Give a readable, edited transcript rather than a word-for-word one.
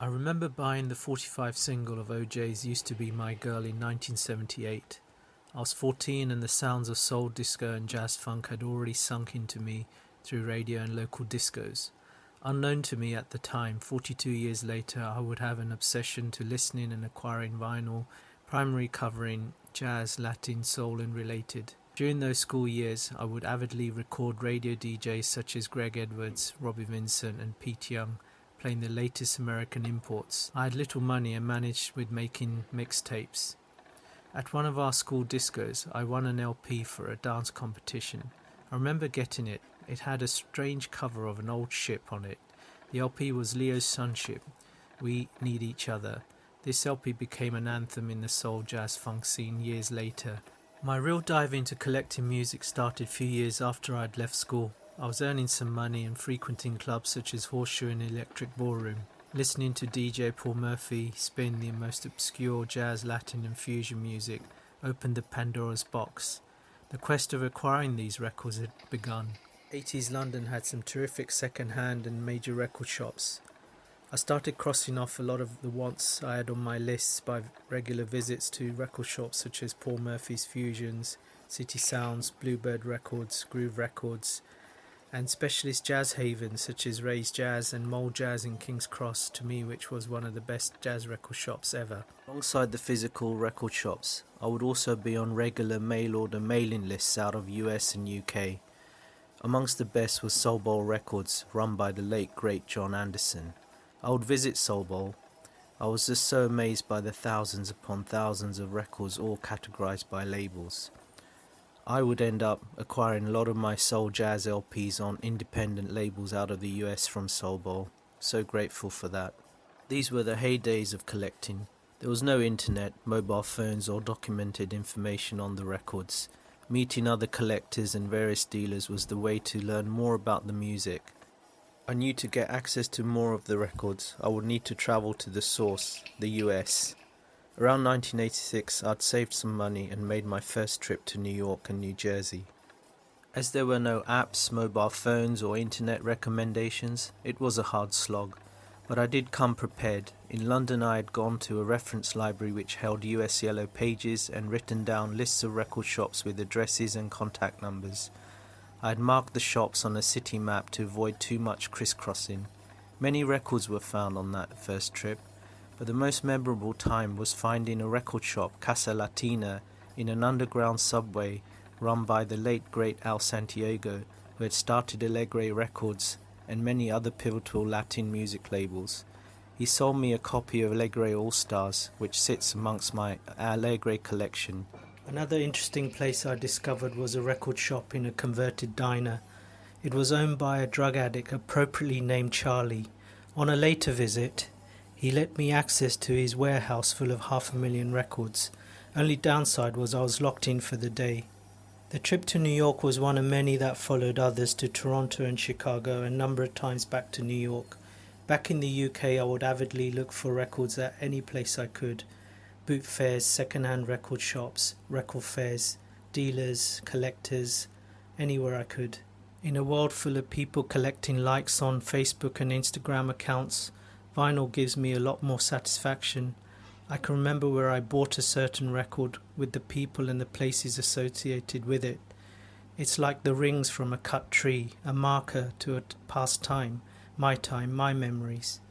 I remember buying the 45 single of OJ's Used to Be My Girl in 1978. I was 14 and the sounds of soul, disco and jazz funk had already sunk into me through radio and local discos. Unknown to me at the time, 42 years later, I would have an obsession to listening and acquiring vinyl, primarily covering jazz, Latin, soul and related. During those school years, I would avidly record radio DJs such as Greg Edwards, Robbie Vincent and Pete Young, playing the latest American imports. I had little money and managed with making mixtapes. At one of our school discos, I won an LP for a dance competition. I remember getting it. It had a strange cover of an old ship on it. The LP was Leo's Sunship, We Need Each Other. This LP became an anthem in the soul jazz funk scene years later. My real dive into collecting music started a few years after I'd left school. I was earning some money and frequenting clubs such as Horseshoe and Electric Ballroom, listening to DJ Paul Murphy spin the most obscure jazz, Latin and fusion music opened the Pandora's box. The quest of acquiring these records had begun. 80s London had some terrific second-hand and major record shops. I started crossing off a lot of the wants I had on my lists by regular visits to record shops such as Paul Murphy's Fusions, City Sounds, Bluebird Records, Groove Records, and specialist jazz havens such as Ray's Jazz and Mole Jazz in King's Cross, to me which was one of the best jazz record shops ever. Alongside the physical record shops, I would also be on regular mail order mailing lists out of US and UK. Amongst the best was Soul Bowl Records, run by the late great John Anderson. I would visit Soul Bowl. I was just so amazed by the thousands upon thousands of records all categorized by labels. I would end up acquiring a lot of my soul jazz LPs on independent labels out of the US from Soul Bowl. So grateful for that. These were the heydays of collecting. There was no internet, mobile phones or documented information on the records. Meeting other collectors and various dealers was the way to learn more about the music. I knew to get access to more of the records, I would need to travel to the source, the US. Around 1986, I'd saved some money and made my first trip to New York and New Jersey. As there were no apps, mobile phones or internet recommendations, it was a hard slog. But I did come prepared. In London I had gone to a reference library which held US Yellow Pages and written down lists of record shops with addresses and contact numbers. I had marked the shops on a city map to avoid too much crisscrossing. Many records were found on that first trip, but the most memorable time was finding a record shop, Casa Latina, in an underground subway run by the late great Al Santiago, who had started Alegre Records and many other pivotal Latin music labels. He sold me a copy of Alegre All-Stars, which sits amongst my Alegre collection. Another interesting place I discovered was a record shop in a converted diner. It was owned by a drug addict appropriately named Charlie. On a later visit, he let me access to his warehouse full of 500,000 records. Only downside was I was locked in for the day. The trip to New York was one of many that followed others to Toronto and Chicago and a number of times back to New York. Back in the UK I would avidly look for records at any place I could. Boot fairs, second-hand record shops, record fairs, dealers, collectors, anywhere I could. In a world full of people collecting likes on Facebook and Instagram accounts, vinyl gives me a lot more satisfaction. I can remember where I bought a certain record with the people and the places associated with it. It's like the rings from a cut tree, a marker to a past time, my memories.